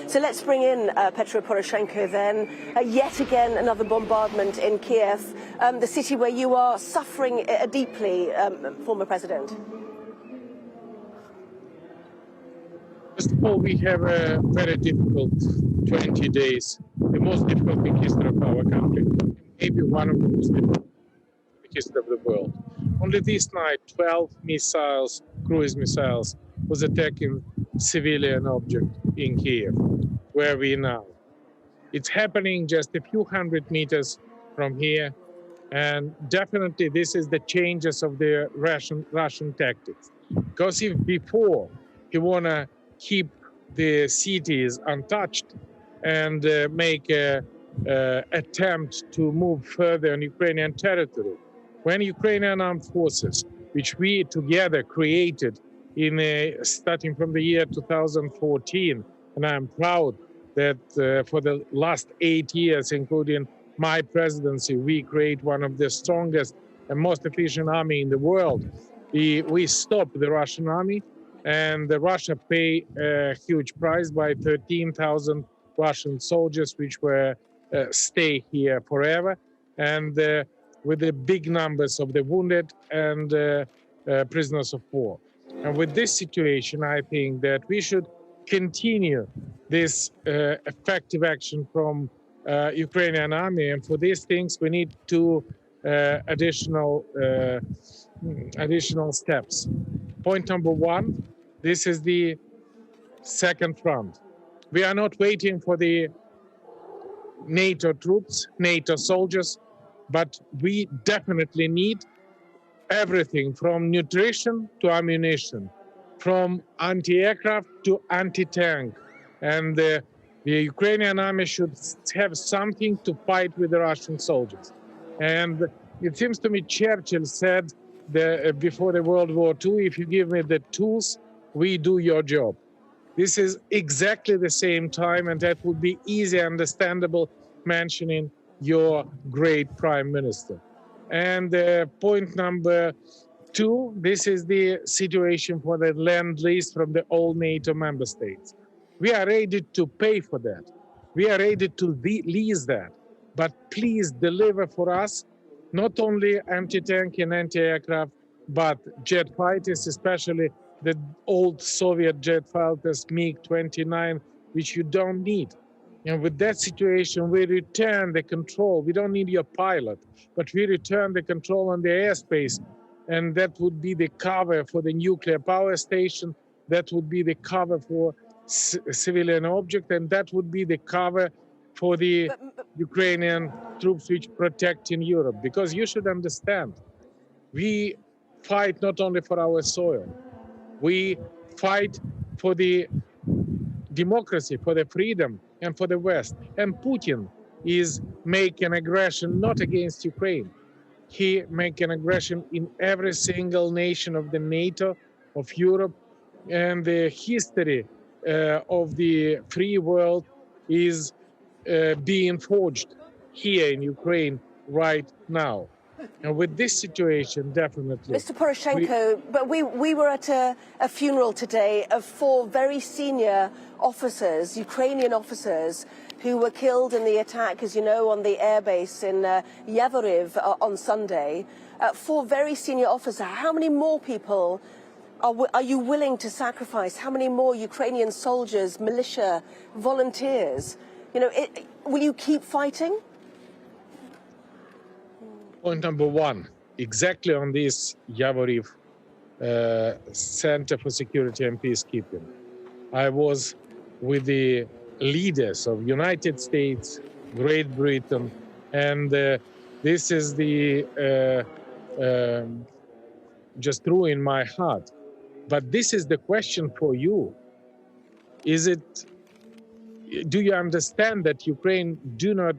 So let's bring in Petro Poroshenko then. Yet again, another bombardment in Kyiv, the city where you are suffering deeply, former President. First of all, we have a very difficult 20 days, the most difficult in history of our country, maybe one of the most difficult in the history of the world. Only this night, 12 missiles, cruise missiles, was attacking civilian object in Kyiv, where we now. It's happening just a few hundred meters from here, and definitely this is the changes of the Russian tactics. Because if before you wanna keep the cities untouched and make a attempt to move further on Ukrainian territory, when Ukrainian armed forces, which we together created starting from the year 2014, and I'm proud that for the last 8 years, including my presidency, we create one of the strongest and most efficient army in the world. We stopped the Russian army, and Russia paid a huge price by 13,000 Russian soldiers, which were stay here forever, and with the big numbers of the wounded and prisoners of war. And with this situation, I think that we should continue this effective action from Ukrainian army, and for these things we need two additional steps. Point number one, this is the second front. We are not waiting for the NATO troops, NATO soldiers, but we definitely need everything from nutrition to ammunition, from anti-aircraft to anti-tank. And the Ukrainian army should have something to fight with the Russian soldiers. And it seems to me Churchill said before the World War II, if you give me the tools, we do your job. This is exactly the same time, and that would be easy, understandable, mentioning your great Prime Minister. And point number two, this is the situation for the Lend-Lease from the all NATO member states. We are ready to pay for that. We are ready to lease that. But please deliver for us not only anti-tank and anti-aircraft, but jet fighters, especially the old Soviet jet fighters, MiG-29, which you don't need. And with that situation, we return the control. We don't need your pilot, but we return the control on the airspace. And that would be the cover for the nuclear power station. That would be the cover for civilian object. And that would be the cover for the Ukrainian troops which protect in Europe. Because you should understand, we fight not only for our soil. We fight for the democracy, for the freedom, and for the West. And Putin is making aggression not against Ukraine. He making aggression in every single nation of the NATO, of Europe, and the history of the free world is being forged here in Ukraine right now. And with this situation, definitely... Mr. Poroshenko, but we were at a funeral today of 4 very senior officers, Ukrainian officers, who were killed in the attack, as you know, on the airbase in Yavoriv on Sunday. 4 very senior officers. How many more people are you willing to sacrifice? How many more Ukrainian soldiers, militia, volunteers? You know, will you keep fighting? Point number one, exactly on this Yavoriv Center for Security and Peacekeeping. I was with the leaders of United States, Great Britain, and this is the just true in my heart. But this is the question for you. Do you understand that Ukraine do not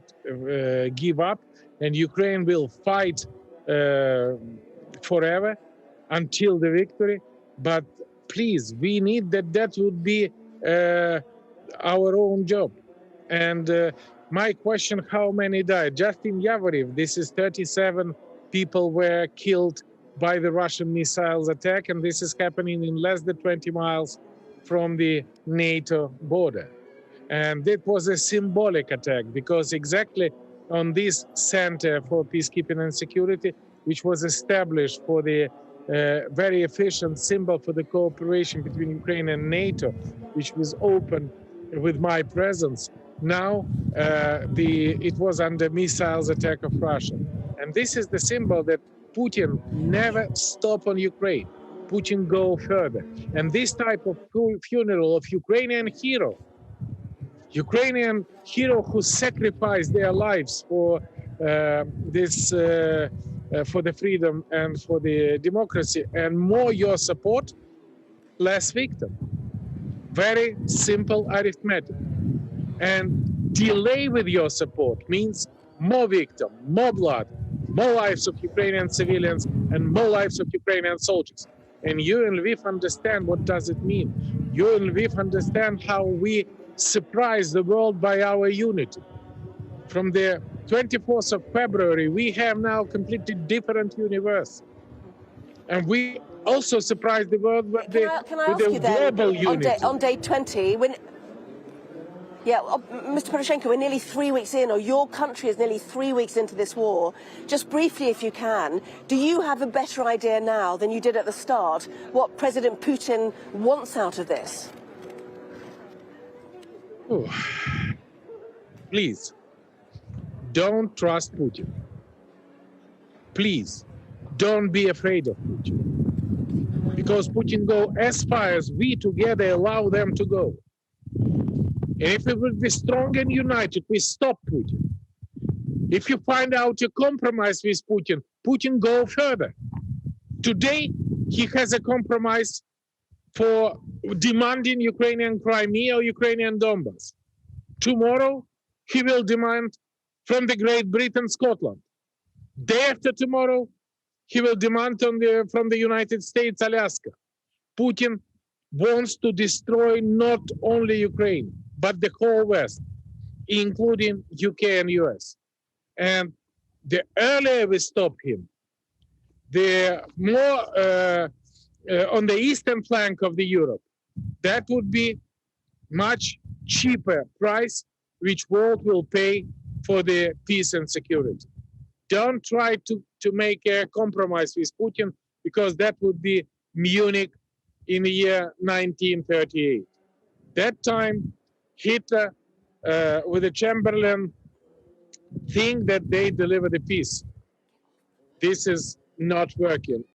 give up, and Ukraine will fight forever until the victory? But please, we need that would be our own job. And my question, how many died? Just in Yavoriv, this is 37 people were killed by the Russian missiles attack, and this is happening in less than 20 miles from the NATO border. And it was a symbolic attack because exactly on this center for peacekeeping and security, which was established for the very efficient symbol for the cooperation between Ukraine and NATO, which was open with my presence. Now it was under missiles attack of Russia. And this is the symbol that Putin never stop on Ukraine. Putin go further. And this type of funeral of Ukrainian hero who sacrificed their lives for for the freedom and for the democracy, and more your support, less victim. Very simple arithmetic. And delay with your support means more victim, more blood, more lives of Ukrainian civilians, and more lives of Ukrainian soldiers. And you in Lviv understand what does it mean. You in Lviv understand how we surprise the world by our unity. From the 24th of February, we have now completely different universe. And we also surprise the world with the global unity. On day 20, when... Yeah, Mr. Poroshenko, we're nearly 3 weeks in, or your country is nearly 3 weeks into this war. Just briefly, if you can, do you have a better idea now than you did at the start what President Putin wants out of this? Oh. Please, don't trust Putin. Please, don't be afraid of Putin. Because Putin go as far as we together allow them to go. And if we will be strong and united, we stop Putin. If you find out a compromise with Putin, Putin go further. Today, he has a compromise for demanding Ukrainian Crimea or Ukrainian Donbass. Tomorrow, he will demand from the Great Britain, Scotland. Day after tomorrow, he will demand from the United States, Alaska. Putin wants to destroy not only Ukraine, but the whole West, including UK and US. And the earlier we stop him, the more on the eastern flank of the Europe, that would be much cheaper price which world will pay for the peace and security. Don't try to make a compromise with Putin, because that would be Munich in the year 1938. That time, Hitler with the Chamberlain think that they deliver the peace. This is not working.